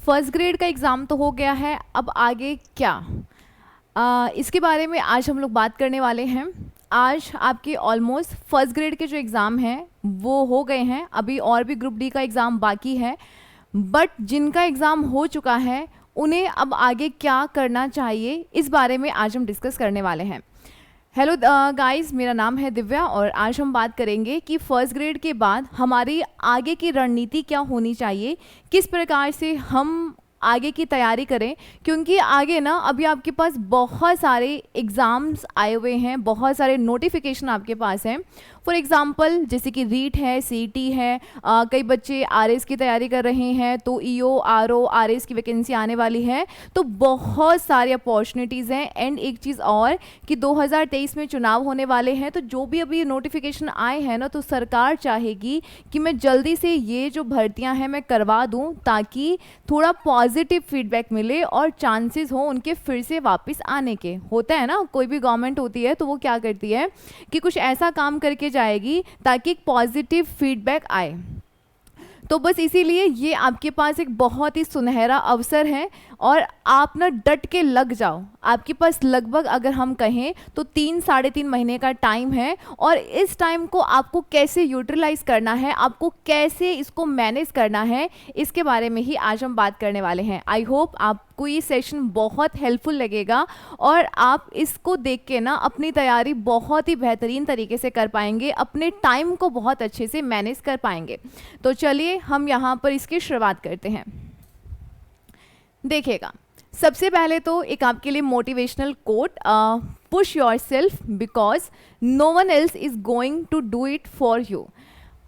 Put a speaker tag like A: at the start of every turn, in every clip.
A: First grade का exam तो हो गया है, अब आगे क्या? इसके बारे में आज हम लोग बात करने वाले हैं। आज आपके ऑलमोस्ट फर्स्ट ग्रेड के जो एग्ज़ाम हैं वो हो गए हैं, अभी और भी ग्रुप डी का एग्ज़ाम बाकी है, बट जिनका एग्ज़ाम हो चुका है उन्हें अब आगे क्या करना चाहिए, इस बारे में आज हम डिस्कस करने वाले हैं। हेलो गाइस, मेरा नाम है दिव्या और आज हम बात करेंगे कि फर्स्ट ग्रेड के बाद हमारी आगे की रणनीति क्या होनी चाहिए, किस प्रकार से हम आगे की तैयारी करें, क्योंकि आगे ना अभी आपके पास बहुत सारे एग्ज़ाम्स आए हुए हैं, बहुत सारे नोटिफिकेशन आपके पास हैं। फॉर एग्ज़ाम्पल जैसे कि रीट है, सीटी है, कई बच्चे आरएस की तैयारी कर रहे हैं तो ईओ, आरओ, आरएस की वैकेंसी आने वाली है, तो बहुत सारी अपॉर्चुनिटीज़ हैं। एंड एक चीज़ और कि 2023 में चुनाव होने वाले हैं, तो जो भी अभी नोटिफिकेशन आए हैं ना, तो सरकार चाहेगी कि मैं जल्दी से ये जो भर्तियां हैं मैं करवा दूं, ताकि थोड़ा पॉजिटिव फीडबैक मिले और चांसेस हो उनके फिर से वापस आने के। होता है ना, कोई भी गवर्नमेंट होती है तो वो क्या करती है कि कुछ ऐसा काम करके जाएगी ताकि एक पॉजिटिव फीडबैक आए। तो बस इसीलिए ये आपके पास एक बहुत ही सुनहरा अवसर है और आप ना डट के लग जाओ। आपके पास लगभग अगर हम कहें तो 3-3.5 महीने का टाइम है और इस टाइम को आपको कैसे यूटिलाइज करना है, आपको कैसे इसको मैनेज करना है, इसके बारे में ही आज हम बात करने वाले हैं। आई होप आपको ये सेशन बहुत हेल्पफुल लगेगा और आप इसको देख के ना अपनी तैयारी बहुत ही बेहतरीन तरीके से कर पाएंगे, अपने टाइम को बहुत अच्छे से मैनेज कर पाएंगे। तो चलिए हम यहाँ पर इसकी शुरुआत करते हैं। देखिएगा, सबसे पहले तो एक आपके लिए motivational quote, push yourself because no one else is going to do it for you.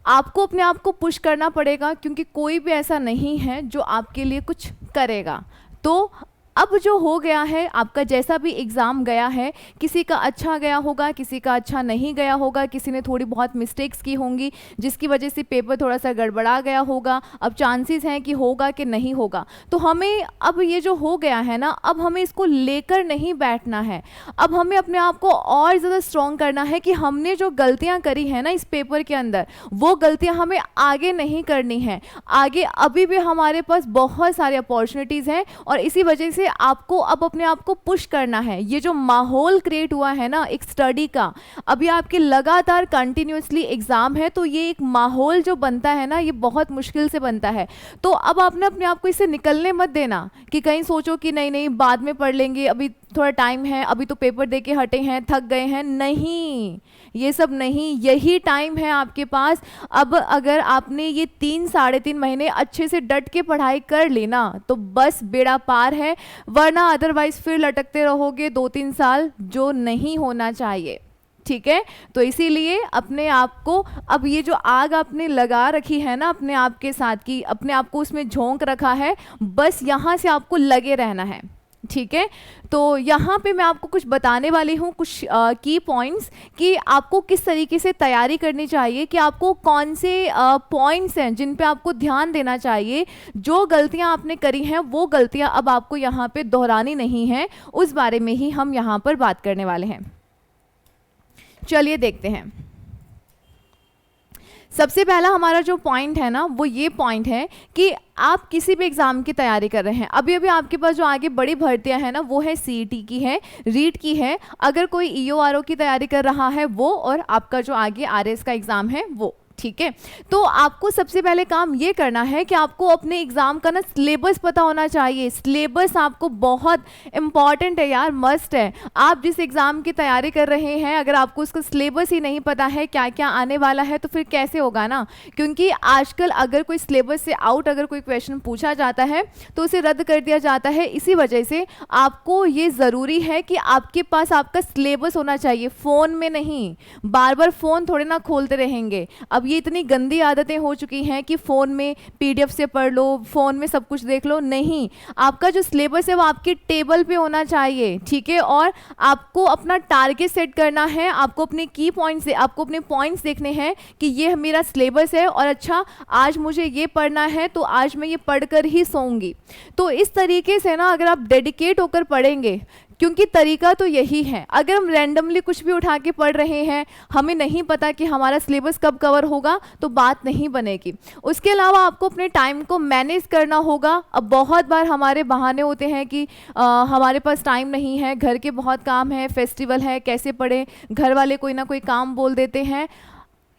A: आपको अपने आप को पुश करना पड़ेगा, क्योंकि कोई भी ऐसा नहीं है जो आपके लिए कुछ करेगा। तो अब जो हो गया है, आपका जैसा भी एग्ज़ाम गया है, किसी का अच्छा गया होगा, किसी का अच्छा नहीं गया होगा, किसी ने थोड़ी बहुत मिस्टेक्स की होंगी जिसकी वजह से पेपर थोड़ा सा गड़बड़ा गया होगा। अब चांसेस हैं कि होगा कि नहीं होगा। तो हमें अब ये जो हो गया है ना, अब हमें इसको लेकर नहीं बैठना है। अब हमें अपने आप को और ज़्यादा स्ट्रॉन्ग करना है कि हमने जो गलतियाँ करी हैं ना इस पेपर के अंदर, वो गलतियाँ हमें आगे नहीं करनी है। आगे अभी भी हमारे पास बहुत सारी अपॉर्चुनिटीज़ हैं और इसी वजह से आपको अब अपने आप को पुश करना है। ये जो माहौल क्रिएट हुआ है ना एक स्टडी का, अभी आपके लगातार कंटिन्यूसली एग्जाम है, तो ये एक माहौल जो बनता है ना, ये बहुत मुश्किल से बनता है। तो अब आपने अपने आप को इससे निकलने मत देना कि कहीं सोचो कि नहीं नहीं बाद में पढ़ लेंगे, अभी थोड़ा टाइम है, अभी तो पेपर दे के हटे हैं, थक गए हैं। नहीं, ये सब नहीं, यही टाइम है आपके पास। अब अगर आपने ये 3-3.5 महीने अच्छे से डट के पढ़ाई कर ली ना, तो बस बेड़ा पार है, वरना अदरवाइज फिर लटकते रहोगे 2-3 साल, जो नहीं होना चाहिए। ठीक है, तो इसीलिए अपने आप को, अब ये जो आग आपने लगा रखी है ना अपने आप के साथ की, अपने आप को उसमें झोंक रखा है, बस यहाँ से आपको लगे रहना है। ठीक है, तो यहाँ पे मैं आपको कुछ बताने वाली हूँ, कुछ की पॉइंट्स कि आपको किस तरीके से तैयारी करनी चाहिए, कि आपको कौन से पॉइंट्स हैं जिन पे आपको ध्यान देना चाहिए। जो गलतियाँ आपने करी हैं वो गलतियाँ अब आपको यहाँ पे दोहरानी नहीं है, उस बारे में ही हम यहाँ पर बात करने वाले हैं। चलिए देखते हैं। सबसे पहला हमारा जो पॉइंट है ना, वो ये पॉइंट है कि आप किसी भी एग्ज़ाम की तैयारी कर रहे हैं, अभी अभी आपके पास जो आगे बड़ी भर्तियां हैं ना, वो है सीईटी की है, रीट की है, अगर कोई ईओ आरओ की तैयारी कर रहा है वो, और आपका जो आगे आरएस का एग्ज़ाम है वो। ठीक है, तो आपको सबसे पहले काम ये करना है कि आपको अपने एग्ज़ाम का ना सिलेबस पता होना चाहिए। सिलेबस आपको बहुत इंपॉर्टेंट है यार, मस्ट है। आप जिस एग्ज़ाम की तैयारी कर रहे हैं, अगर आपको उसका सिलेबस ही नहीं पता है क्या क्या आने वाला है, तो फिर कैसे होगा ना। क्योंकि आजकल अगर कोई सिलेबस से आउट अगर कोई क्वेश्चन पूछा जाता है तो उसे रद्द कर दिया जाता है। इसी वजह से आपको ये ज़रूरी है कि आपके पास आपका सिलेबस होना चाहिए, फ़ोन में नहीं। बार बार फ़ोन थोड़े ना खोलते रहेंगे। अब ये इतनी गंदी आदतें हो चुकी हैं कि फ़ोन में पीडीएफ से पढ़ लो, फ़ोन में सब कुछ देख लो, नहीं। आपका जो सिलेबस है वो आपके टेबल पे होना चाहिए। ठीक है, और आपको अपना टारगेट सेट करना है, आपको अपने की पॉइंट्स, आपको अपने पॉइंट्स देखने हैं कि ये मेरा सिलेबस है और अच्छा आज मुझे ये पढ़ना है, तो आज मैं ये पढ़कर ही सोऊंगी। तो इस तरीके से ना अगर आप डेडिकेट होकर पढ़ेंगे, क्योंकि तरीका तो यही है। अगर हम रैंडमली कुछ भी उठा के पढ़ रहे हैं, हमें नहीं पता कि हमारा सिलेबस कब कवर होगा, तो बात नहीं बनेगी। उसके अलावा आपको अपने टाइम को मैनेज करना होगा। अब बहुत बार हमारे बहाने होते हैं कि हमारे पास टाइम नहीं है, घर के बहुत काम है, फेस्टिवल है, कैसे पढ़ें, घर वाले कोई ना कोई काम बोल देते हैं।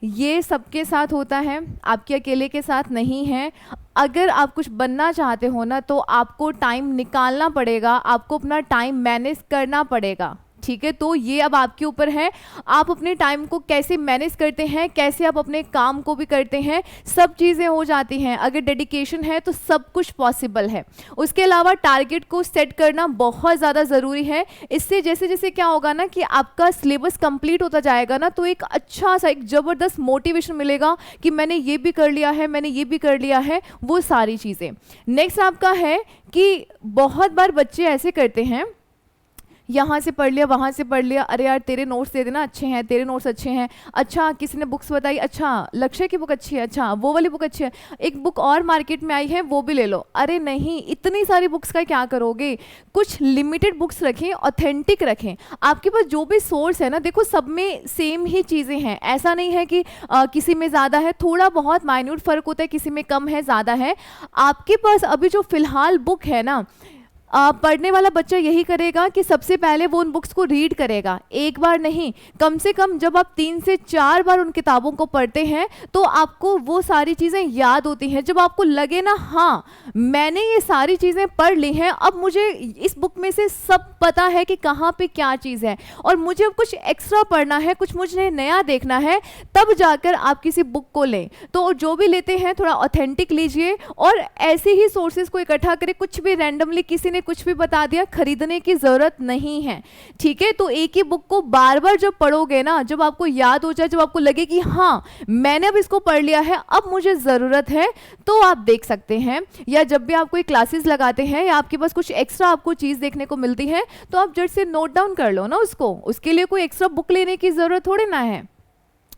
A: ये सबके साथ होता है, आपके अकेले के साथ नहीं है। अगर आप कुछ बनना चाहते हो ना, तो आपको टाइम निकालना पड़ेगा, आपको अपना टाइम मैनेज करना पड़ेगा, ठीक है। तो ये अब आपके ऊपर है, आप अपने टाइम को कैसे मैनेज करते हैं, कैसे आप अपने काम को भी करते हैं, सब चीज़ें हो जाती हैं। अगर डेडिकेशन है तो सब कुछ पॉसिबल है। उसके अलावा टारगेट को सेट करना बहुत ज़्यादा ज़रूरी है। इससे जैसे जैसे क्या होगा ना कि आपका सिलेबस कंप्लीट होता जाएगा ना, तो एक अच्छा सा, एक ज़बरदस्त मोटिवेशन मिलेगा कि मैंने ये भी कर लिया है, मैंने ये भी कर लिया है, वो सारी चीज़ें। नेक्स्ट आपका है कि बहुत बार बच्चे ऐसे करते हैं, यहाँ से पढ़ लिया, वहाँ से पढ़ लिया, अरे यार तेरे नोट्स दे देना, अच्छे हैं तेरे नोट्स, अच्छे हैं, अच्छा किसी ने बुक्स बताई, अच्छा लक्ष्य की बुक अच्छी है, अच्छा वो वाली बुक अच्छी है, एक बुक और मार्केट में आई है वो भी ले लो। अरे नहीं, इतनी सारी बुक्स का क्या करोगे, कुछ लिमिटेड बुक्स रखें, ऑथेंटिक रखें। आपके पास जो भी सोर्स है ना, देखो सब में सेम ही चीज़ें हैं, ऐसा नहीं है कि किसी में ज़्यादा है, थोड़ा बहुत माइन्यूट फ़र्क होता है, किसी में कम है, ज़्यादा है। आपके पास अभी जो फ़िलहाल बुक है ना, पढ़ने वाला बच्चा यही करेगा कि सबसे पहले वो उन बुक्स को रीड करेगा, एक बार नहीं, कम से कम जब आप 3 से 4 बार उन किताबों को पढ़ते हैं तो आपको वो सारी चीज़ें याद होती हैं। जब आपको लगे ना, हाँ मैंने ये सारी चीज़ें पढ़ ली हैं, अब मुझे इस बुक में से सब पता है कि कहाँ पे क्या चीज़ है, और मुझे अब कुछ एक्स्ट्रा पढ़ना है, कुछ मुझे नया देखना है, तब जाकर आप किसी बुक को लें। तो जो भी लेते हैं थोड़ा ऑथेंटिक लीजिए, और ऐसे ही सोर्सेज को इकट्ठा करें। कुछ भी रैंडमली किसी ने कुछ भी बता दिया, खरीदने की जरूरत नहीं है, ठीक है। तो एक ही बुक को बार बार जब पढ़ोगे ना, जब आपको याद हो जाए, जब आपको लगे कि हाँ मैंने अब इसको पढ़ लिया है, अब मुझे ज़रूरत है, तो आप देख सकते हैं। या जब भी आप कोई क्लासेस लगाते हैं या आपके पास कुछ एक्स्ट्रा आपको चीज़ देखने को मिलती है, तो आप जट से नोट डाउन कर लो ना उसको, उसके लिए कोई एक्स्ट्रा बुक लेने की ज़रूरत थोड़ी ना है।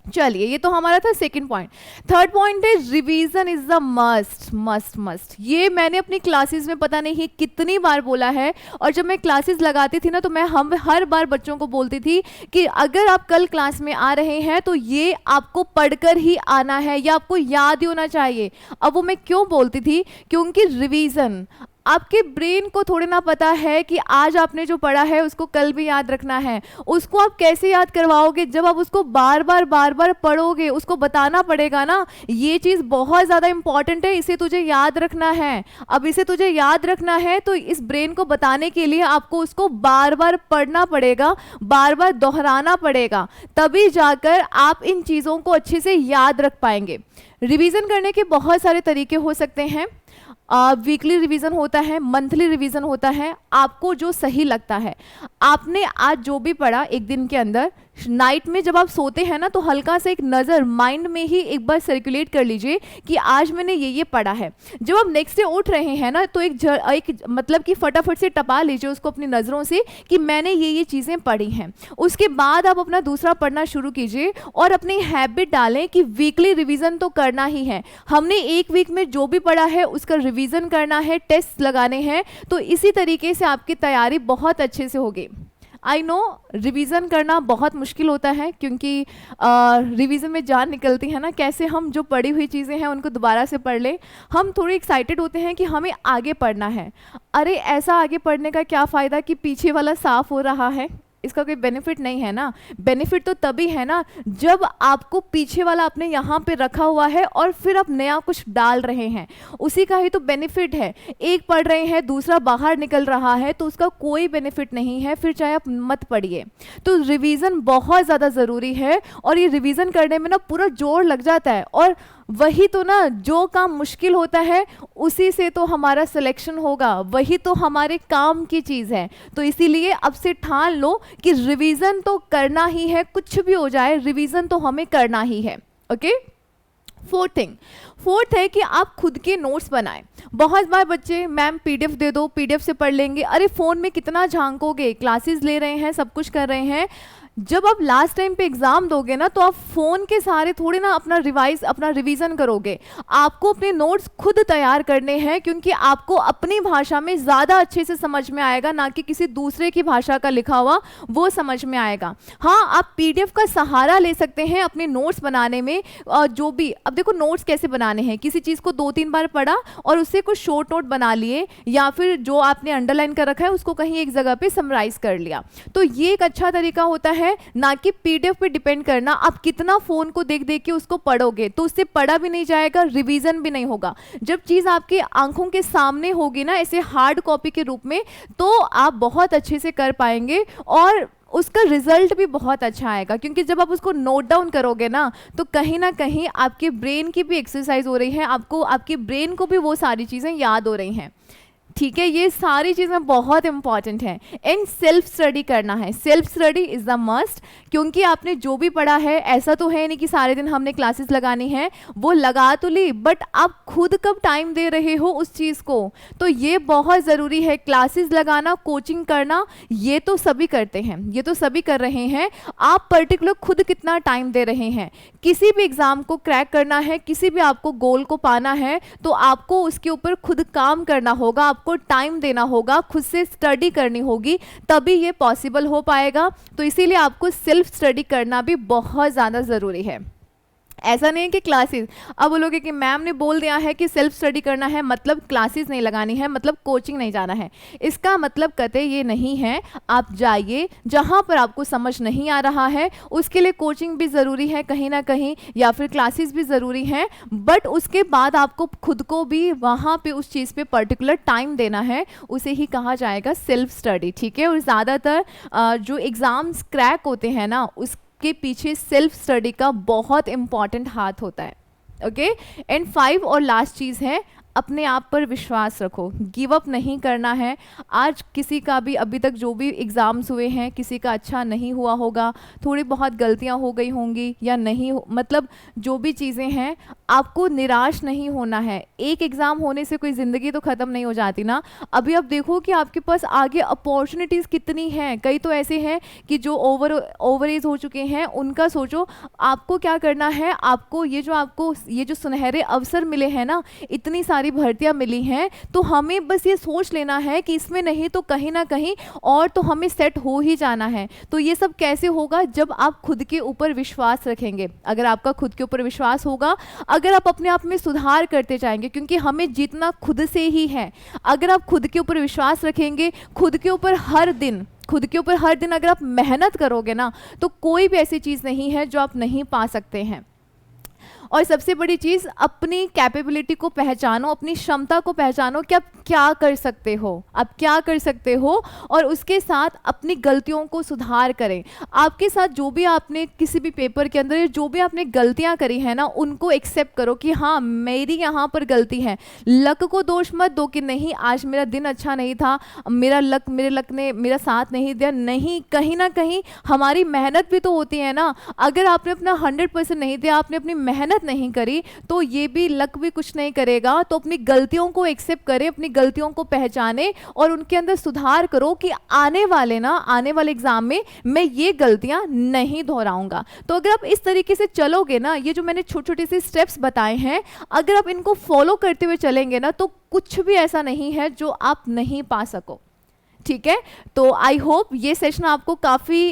A: चलिए, ये तो हमारा था सेकंड पॉइंट। थर्ड पॉइंट है revision is the must must must. ये मैंने अपनी क्लासेस में पता नहीं कितनी बार बोला है, और जब मैं क्लासेस लगाती थी ना, तो मैं हम हर बार बच्चों को बोलती थी कि अगर आप कल क्लास में आ रहे हैं तो ये आपको पढ़कर ही आना है, या आपको याद ही होना चाहिए। अब वो मैं क्यों बोलती थी, क्योंकि रिवीजन, आपके ब्रेन को थोड़ी ना पता है कि आज आपने जो पढ़ा है उसको कल भी याद रखना है। उसको आप कैसे याद करवाओगे, जब आप उसको बार बार पढ़ोगे, उसको बताना पड़ेगा ना, ये चीज़ बहुत ज़्यादा इंपॉर्टेंट है, इसे तुझे याद रखना है। अब इसे तुझे याद रखना है, तो इस ब्रेन को बताने के लिए आपको उसको बार बार पढ़ना पड़ेगा, बार बार दोहराना पड़ेगा, तभी जाकर आप इन चीज़ों को अच्छे से याद रख पाएंगे। रिवीजन करने के बहुत सारे तरीके हो सकते हैं। वीकली रिवीजन होता है, मंथली रिवीजन होता है, आपको जो सही लगता है। आपने आज जो भी पढ़ा एक दिन के अंदर, नाइट में जब आप सोते हैं ना, तो हल्का सा एक नज़र माइंड में ही एक बार सर्कुलेट कर लीजिए कि आज मैंने ये पढ़ा है। जब आप नेक्स्ट डे उठ रहे हैं ना, तो एक मतलब कि फटाफट से टपा लीजिए उसको अपनी नज़रों से कि मैंने ये चीज़ें पढ़ी हैं। उसके बाद आप अपना दूसरा पढ़ना शुरू कीजिए, और अपनी हैबिट डालें कि वीकली रिवीजन तो करना ही है। हमने एक वीक में जो भी पढ़ा है उसका रिवीजन करना है, टेस्ट लगाने हैं, तो इसी तरीके से आपकी तैयारी बहुत अच्छे से होगी। आई नो रिवीजन करना बहुत मुश्किल होता है, क्योंकि रिवीजन में जान निकलती है ना, कैसे हम जो पढ़ी हुई चीज़ें हैं उनको दोबारा से पढ़ लें। हम थोड़े एक्साइटेड होते हैं कि हमें आगे पढ़ना है। अरे ऐसा आगे पढ़ने का क्या फ़ायदा कि पीछे वाला साफ हो रहा है, इसका कोई बेनिफिट नहीं है ना। बेनिफिट तो तभी है ना जब आपको पीछे वाला आपने यहाँ पे रखा हुआ है और फिर आप नया कुछ डाल रहे हैं, उसी का ही तो बेनिफिट है। एक पढ़ रहे हैं, दूसरा बाहर निकल रहा है, तो उसका कोई बेनिफिट नहीं है, फिर चाहे आप मत पढ़िए। तो रिवीजन बहुत ज़्यादा ज़रूरी है, और ये रिवीजन करने में ना पूरा जोर लग जाता है, और वही तो ना, जो काम मुश्किल होता है उसी से तो हमारा सिलेक्शन होगा, वही तो हमारे काम की चीज़ है। तो इसीलिए अब से ठान लो कि रिवीजन तो करना ही है, कुछ भी हो जाए रिवीजन तो हमें करना ही है। ओके। फोर्थ है कि आप खुद के नोट्स बनाएं। बहुत बार बच्चे, मैम पीडीएफ दे दो, पीडीएफ से पढ़ लेंगे। अरे फ़ोन में कितना झांकोगे, क्लासेस ले रहे हैं, सब कुछ कर रहे हैं, जब आप लास्ट टाइम पे एग्जाम दोगे ना तो आप फोन के सहारे थोड़ी ना अपना रिवीजन करोगे। आपको अपने नोट्स खुद तैयार करने हैं, क्योंकि आपको अपनी भाषा में ज्यादा अच्छे से समझ में आएगा, ना कि किसी दूसरे की भाषा का लिखा हुआ वो समझ में आएगा। हाँ, आप पीडीएफ का सहारा ले सकते हैं अपने नोट्स बनाने में। जो भी, अब देखो नोट्स कैसे बनाने हैं, किसी चीज को 2-3 बार पढ़ा और उससे कुछ शॉर्ट नोट बना लिए, या फिर जो आपने अंडरलाइन कर रखा है उसको कहीं एक जगह पे समराइज कर लिया। तो ये एक अच्छा तरीका होता है, ना कि पीडीएफ पे डिपेंड करना। आप कितना फोन को देख देख के उसको पढ़ोगे तो उससे पढ़ा भी नहीं जाएगा, रिवीजन भी नहीं होगा। जब चीज आपकी आंखों के सामने होगी ना ऐसे हार्ड कॉपी के रूप में, तो आप बहुत अच्छे से कर पाएंगे और उसका रिजल्ट भी बहुत अच्छा आएगा। क्योंकि जब आप उसको नोट डाउन करोगे ना तो कहीं ना कहीं आपके ब्रेन की भी एक्सरसाइज हो रही है, आपको आपके ब्रेन को भी वो सारी चीज़ें याद हो रही हैं। ठीक है, ये सारी चीज़ें बहुत इंपॉर्टेंट हैं। एंड सेल्फ स्टडी करना है, self study is the must. क्योंकि आपने जो भी पढ़ा है, ऐसा तो है नहीं कि सारे दिन हमने क्लासेस लगानी है, वो लगा तो ली, बट आप खुद कब टाइम दे रहे हो उस चीज़ को, तो ये बहुत ज़रूरी है। क्लासेस लगाना, कोचिंग करना, ये तो सभी करते हैं, ये तो सभी कर रहे हैं। आप पर्टिकुलर खुद कितना टाइम दे रहे हैं। किसी भी एग्ज़ाम को क्रैक करना है, किसी भी आपको गोल को पाना है, तो आपको उसके ऊपर खुद काम करना होगा, आपको टाइम देना होगा, खुद से स्टडी करनी होगी, तभी ये पॉसिबल हो पाएगा। तो इसीलिए आपको सेल्फ स्टडी करना भी बहुत ज़्यादा ज़रूरी है। ऐसा नहीं है कि क्लासेस, अब बोलोगे कि मैम ने बोल दिया है कि सेल्फ स्टडी करना है मतलब क्लासेस नहीं लगानी है, मतलब कोचिंग नहीं जाना है। इसका मतलब कतई ये नहीं है। आप जाइए, जहाँ पर आपको समझ नहीं आ रहा है उसके लिए कोचिंग भी ज़रूरी है कहीं ना कहीं, या फिर क्लासेस भी ज़रूरी हैं, बट उसके बाद आपको खुद को भी वहाँ पे उस चीज़ पे पर्टिकुलर टाइम देना है। उसे ही कहा जाएगा सेल्फ स्टडी। ठीक है, और ज़्यादातर जो एग्ज़ाम्स क्रैक होते हैं ना, उस के पीछे सेल्फ स्टडी का बहुत इंपॉर्टेंट हाथ होता है। ओके, एंड 5 और लास्ट चीज़ है, अपने आप पर विश्वास रखो, गिव अप नहीं करना है। आज किसी का भी अभी तक जो भी एग्ज़ाम्स हुए हैं, किसी का अच्छा नहीं हुआ होगा, थोड़ी बहुत गलतियां हो गई होंगी या नहीं मतलब जो भी चीज़ें हैं, आपको निराश नहीं होना है। एक एग्ज़ाम होने से कोई ज़िंदगी तो ख़त्म नहीं हो जाती ना। अभी आप देखो कि आपके पास आगे अपॉर्चुनिटीज़ कितनी हैं। कई तो ऐसे हैं कि जो ओवर एज हो चुके हैं, उनका सोचो आपको क्या करना है। आपको ये जो सुनहरे अवसर मिले हैं ना, इतनी सारी भर्तियां मिली हैं, तो हमें बस ये सोच लेना है कि इसमें नहीं तो कहीं ना कहीं और तो हमें सेट हो ही जाना है। तो ये सब कैसे होगा, जब आप खुद के ऊपर विश्वास रखेंगे। अगर आपका खुद के ऊपर विश्वास होगा, अगर आप अपने आप में सुधार करते जाएंगे, क्योंकि हमें जीतना खुद से ही है। अगर आप खुद के ऊपर विश्वास रखेंगे, खुद के ऊपर हर दिन अगर आप मेहनत करोगे ना, तो कोई भी ऐसी चीज़ नहीं है जो आप नहीं पा सकते हैं। और सबसे बड़ी चीज़, अपनी कैपेबिलिटी को पहचानो, अपनी क्षमता को पहचानो कि आप क्या कर सकते हो, और उसके साथ अपनी गलतियों को सुधार करें। आपके साथ जो भी आपने किसी भी पेपर के अंदर जो भी आपने गलतियां करी है ना, उनको एक्सेप्ट करो कि हाँ मेरी यहाँ पर गलती है। लक को दोष मत दो कि नहीं आज मेरा दिन अच्छा नहीं था, मेरे लक ने मेरा साथ नहीं दिया। नहीं, कहीं ना कहीं हमारी मेहनत भी तो होती है ना। अगर आपने अपना 100% नहीं दिया, आपने अपनी मेहनत नहीं करी, तो ये भी लक भी कुछ नहीं करेगा। तो अपनी गलतियों को एक्सेप्ट करें, अपनी गलतियों को पहचाने और उनके अंदर सुधार करो कि आने वाले एग्जाम में मैं ये गलतियां नहीं दोहराऊंगा। तो अगर आप इस तरीके से चलोगे ना, ये जो मैंने छोटे छोटे से स्टेप्स बताए हैं, अगर आप इनको फॉलो करते हुए चलेंगे ना, तो कुछ भी ऐसा नहीं है जो आप नहीं पा सको। ठीक है, तो आई होप ये सेशन आपको काफ़ी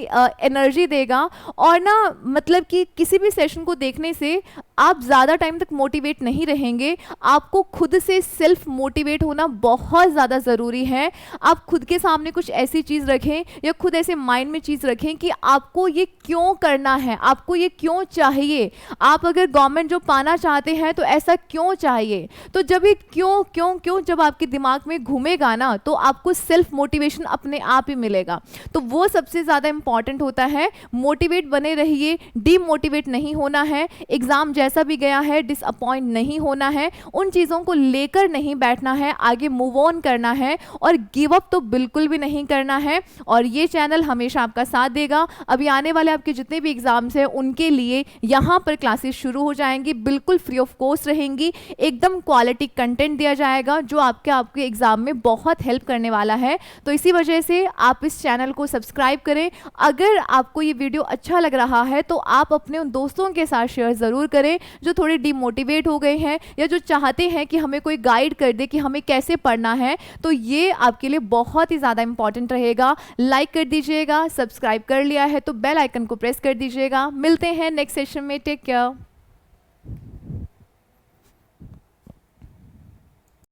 A: एनर्जी देगा, और ना मतलब कि किसी भी सेशन को देखने से आप ज़्यादा टाइम तक मोटिवेट नहीं रहेंगे। आपको खुद से सेल्फ मोटिवेट होना बहुत ज़्यादा ज़रूरी है। आप खुद के सामने कुछ ऐसी चीज़ रखें, या खुद ऐसे माइंड में चीज़ रखें कि आपको ये क्यों करना है, आपको ये क्यों चाहिए। आप अगर गवर्नमेंट जॉब पाना चाहते हैं तो ऐसा क्यों चाहिए। तो जब ये क्यों जब आपके दिमाग में घूमेगा ना, तो आपको सेल्फ मोटिवेशन अपने आप ही मिलेगा। तो वो सबसे ज़्यादा इंपॉर्टेंट होता है। मोटिवेट बने रहिए, डीमोटिवेट नहीं होना है। एग्जाम जैसा भी गया है डिसअपॉइंट नहीं होना है, उन चीज़ों को लेकर नहीं बैठना है, आगे मूव ऑन करना है, और गिव अप तो बिल्कुल भी नहीं करना है। और ये चैनल हमेशा आपका साथ देगा। अभी आने वाले आपके जितने भी एग्जाम्स हैं, उनके लिए यहाँ पर क्लासेस शुरू हो जाएंगी, बिल्कुल फ्री ऑफ कॉस्ट रहेंगी। एकदम क्वालिटी कंटेंट दिया जाएगा जो आपके एग्जाम में बहुत हेल्प करने वाला है। तो इसी वजह से आप इस चैनल को सब्सक्राइब करें। अगर आपको ये वीडियो अच्छा लग रहा है तो आप अपने उन दोस्तों के साथ शेयर ज़रूर करें जो थोड़े डिमोटिवेट हो गए हैं या जो चाहते हैं कि हमें कोई गाइड कर दे कि हमें कैसे पढ़ना है। तो ये आपके लिए बहुत ही ज़्यादा इंपॉर्टेंट रहेगा। लाइक कर दीजिएगा, सब्सक्राइब कर लिया है तो बेल आइकन को प्रेस कर दीजिएगा। मिलते हैं नेक्स्ट सेशन में। Take care.